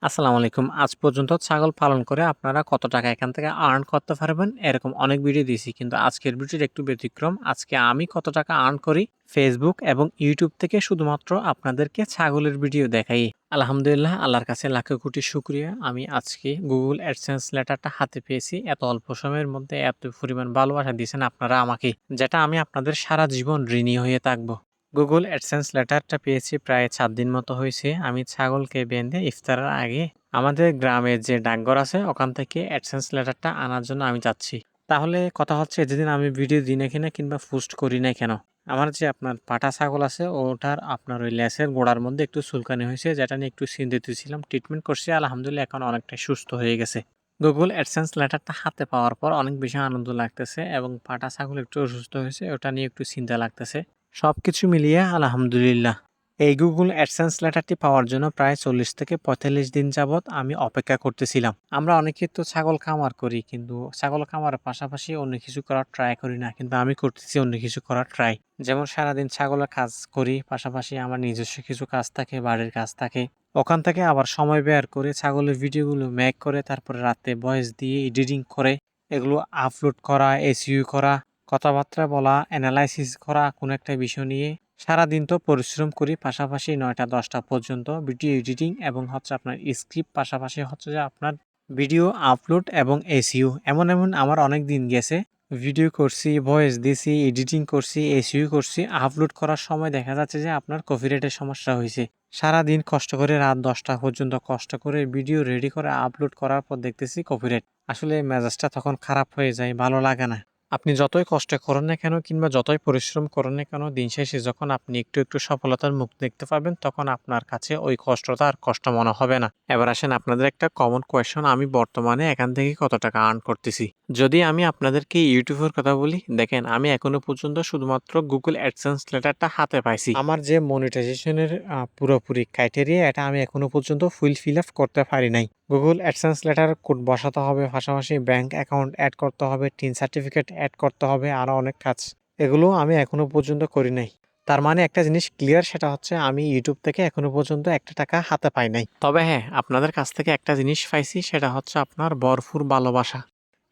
আসসালামু আলাইকুম। আজ পর্যন্ত ছাগল পালন করে আপনারা কত টাকা এখান থেকে আর্ন করতে পারবেন, এরকম অনেক ভিডিও দিয়েছি। কিন্তু আজকের ভিডিওটা একটু ব্যতিক্রম। আজকে আমি কত টাকা আর্ন করি Facebook এবং YouTube থেকে শুধুমাত্র আপনাদেরকে ছাগলের ভিডিও দেখাই। আলহামদুলিল্লাহ, আল্লাহর কাছে লাখো কোটি শুকরিয়া। আমি আজকে Google AdSense লেটারটা হাতে পেয়েছি। এত অল্প সময়ের মধ্যে এত পরিমাণ ভালোবাসা দিয়েছেন আপনারা আমাকে, যেটা আমি আপনাদের সারা জীবন ঋণী হয়ে থাকবো। Google AdSense লেটারটা পেয়েছি প্রায় ৪ দিন মতো হয়েছে। আমি ছাগলকে বেঁধে ইফতারের আগে আমাদের গ্রামের যে ডাকঘর আছে ওখান থেকে AdSense লেটারটা আনার জন্য আমি যাচ্ছি। তাহলে কথা হচ্ছে, যেদিন আমি ভিডিও দিই না কেন কিংবা পোস্ট করি না কেন, আমার যে আপনার পাটা ছাগল আছে ওটার আপনার ওই লেসের গোড়ার মধ্যে একটু চুলকানি হয়েছে, যেটা নিয়ে একটু চিন্তিত ছিলাম। ট্রিটমেন্ট করছি, আলহামদুলিল্লাহ এখন অনেকটাই সুস্থ হয়ে গেছে। Google AdSense লেটারটা হাতে পাওয়ার পর অনেক বেশি আনন্দ লাগতেছে এবং পাটা ছাগল একটু অসুস্থ হয়েছে, ওটা নিয়ে একটু চিন্তা লাগতেছে। সবকিছু মিলিয়ে আলহামদুলিল্লাহ। এই Google AdSense লেটারটি পাওয়ার জন্য প্রায় ৪০ থেকে ৪৫ দিন যাবৎ আমি অপেক্ষা করতেছিলাম। আমরা অনেকেই তো ছাগল খামার করি, কিন্তু ছাগল খামারের পাশাপাশি অন্য কিছু করার ট্রাই করি না। কিন্তু আমি করতেছি অন্য কিছু করার ট্রাই। যেমন সারাদিন ছাগলের কাজ করি, পাশাপাশি আমার নিজস্ব কিছু কাজ থাকে, বাড়ির কাজ থাকে। ওখান থেকে আবার সময় বের করে ছাগলের ভিডিওগুলো মেক করে তারপরে রাতে ভয়েস দিয়ে এডিটিং করে এগুলো আপলোড করা, এসইও করা, কথাবার্তা বলা, অ্যানালাইসিস করা কোনো একটা বিষয় নিয়ে সারাদিন তো পরিশ্রম করি। পাশাপাশি ৯টা-১০টা পর্যন্ত ভিডিও এডিটিং এবং হচ্ছে আপনার স্ক্রিপ্ট, পাশাপাশি হচ্ছে যে আপনার ভিডিও আপলোড এবং এসইও। এমন আমার অনেক দিন গেছে। ভিডিও করছি, ভয়েস দিছি, এডিটিং করছি, এসইও করছি। আপলোড করার সময় দেখা যাচ্ছে যে আপনার কপিরাইটের সমস্যা হয়েছে। সারাদিন কষ্ট করে রাত ১০টা পর্যন্ত কষ্ট করে ভিডিও রেডি করে আপলোড করার পর দেখতেছি কপিরাইট। আসলে মেজাজটা তখন খারাপ হয়ে যায়, ভালো লাগে না। আপনি যতই কষ্ট করেন না কেন কিংবা যতই পরিশ্রম করেন না কেন, দিন শেষে যখন আপনি একটু সফলতার মুখ দেখতে পাবেন, তখন আপনার কাছে ওই কষ্টটা আর কষ্ট মনে হবে না। এবার আসেন আপনাদের একটা কমন কোয়েশ্চন, আমি বর্তমানে এখান থেকে কত টাকা আর্ন করতেছি। যদি আমি আপনাদেরকে ইউটিউবের কথা বলি, দেখেন আমি এখনো পর্যন্ত শুধুমাত্র Google AdSense লেটারটা হাতে পাইছি। আমার যে মনিটাইজেশনের পুরোপুরি ক্রাইটেরিয়া, এটা আমি এখনো পর্যন্ত ফিল আপ করতে পারি নাই। Google AdSense লেটার কোড বসাতে হবে, পাশাপাশি ব্যাংক অ্যাকাউন্ট অ্যাড করতে হবে, টিন সার্টিফিকেট অ্যাড করতে হবে, আরও অনেক কাজ। এগুলো আমি এখনো পর্যন্ত করি নাই। তার মানে একটা জিনিস ক্লিয়ার, সেটা হচ্ছে আমি ইউটিউব থেকে এখনো পর্যন্ত একটা টাকা হাতে পাই নাই। তবে হ্যাঁ, আপনাদের কাছ থেকে একটা জিনিস পাইছি, সেটা হচ্ছে আপনার ভরপুর ভালোবাসা।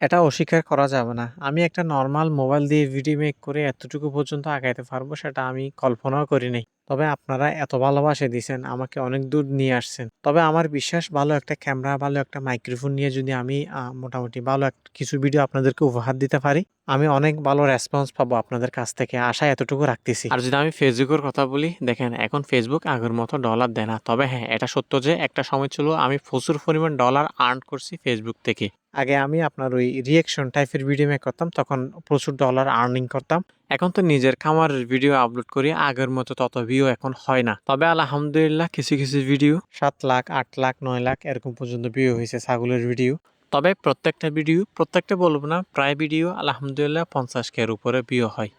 এটা অস্বীকার করা যাবে না। আমি একটা নরমাল মোবাইল দিয়ে ভিডিও মেক করে এতটুকু পর্যন্ত আগাইতে পারবো, সেটা আমি কল্পনাও করি নাই। তবে আপনারা এত ভালোবাসা দিয়েছেন, আমাকে অনেক দূর নিয়ে আসছেন। তবে আমার বিশ্বাস, ভালো একটা ক্যামেরা, ভালো একটা মাইক্রোফোন নিয়ে যদি আমি মোটামুটি ভালো কিছু ভিডিও আপনাদেরকে উপহার দিতে পারি, আমি অনেক ভালো রেসপন্স পাবো আপনাদের কাছ থেকে, আশা এতটুকু রাখতেছি। আর যদি আমি ফেসবুকের কথা বলি, দেখেন এখন ফেসবুক আগের মতো ডলার দেয় না। তবে হ্যাঁ, এটা সত্য যে একটা সময় ছিল আমি প্রচুর পরিমাণ ডলার আর্ন করছি ফেসবুক থেকে। আগে আমি আপনার ওই রিঅ্যাকশন টাইপের ভিডিও মেক করতাম, তখন প্রচুর ডলার আর্নিং করতাম। এখন তো নিজের খামারের ভিডিও আপলোড করি, আগের মতো তত ভিউ এখন হয় না। তবে আলহামদুলিল্লাহ কিছু ভিডিও ৭ লাখ, ৮ লাখ, ৯ লাখ এরকম পর্যন্ত ভিউ হয়েছে ছাগলের ভিডিও। তবে প্রত্যেকটা বলবো না, প্রায় ভিডিও আলহামদুলিল্লাহ ৫০K এর উপরে ভিউ হয়।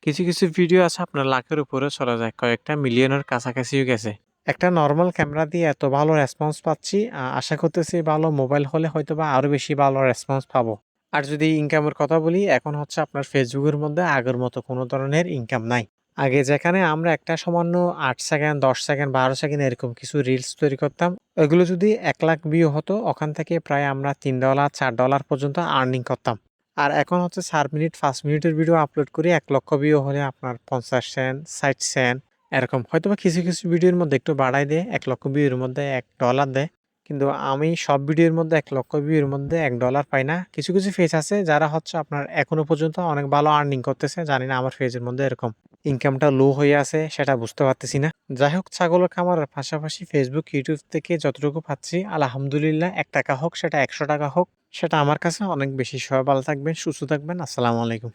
কিছু ভিডিও আছে আপনার লাখের উপরে চলে যায়, কয়েকটা মিলিয়নের কাছাকাছিও গেছে। একটা নরমাল ক্যামেরা দিয়ে এত ভালো রেসপন্স পাচ্ছি, আশা করতেছি ভালো মোবাইল হলে হয়তোবা আরো বেশি ভালো রেসপন্স পাবো। আর যদি ইনকামের কথা বলি, এখন হচ্ছে আপনার ফেসবুকের মধ্যে আগের মতো কোনো ধরনের ইনকাম নাই। আগে যেখানে আমরা একটা সামান্য ৮ সেকেন্ড, ১০ সেকেন্ড, ১২ সেকেন্ড এরকম কিছু রিলস তৈরি করতাম, ওইগুলো যদি ১ লাখ ভিউ হতো, ওখান থেকে প্রায় আমরা $৩, $৪ পর্যন্ত আর্নিং করতাম। আর এখন হচ্ছে ৪ মিনিট, ৫ মিনিটের ভিডিও আপলোড করি, ১ লক্ষ ভিউ হলে আপনার ৫০ সেন্ট, ৬০ সেন্ট এরকম। হয়তোবা কিছু ভিডিওর মধ্যে একটু বাড়াই দেয়, ১ লক্ষ ভিউর মধ্যে $১ দেয়। কিন্তু আমি সব ভিডিওর মধ্যে ১ লক্ষ ভিউর মধ্যে $১ পাই না। কিছু ফেজ আছে যারা হচ্ছে আপনার এখনো পর্যন্ত অনেক ভালো আর্নিং করতেছে। জানি না আমার ফেজের মধ্যে এরকম ইনকামটা লো হয়ে আছে, সেটা বুঝতে পারতেছি না। যাই হোক, ছাগলের খামারের পাশাপাশি ফেসবুক, ইউটিউব থেকে যতটুকু পাচ্ছি আলহামদুলিল্লাহ, ৳১ হোক, সেটা ৳১০০ হোক, সেটা আমার কাছে অনেক বেশি। সবাই ভালো থাকবেন, সুস্থ থাকবেন। আসসালামু আলাইকুম।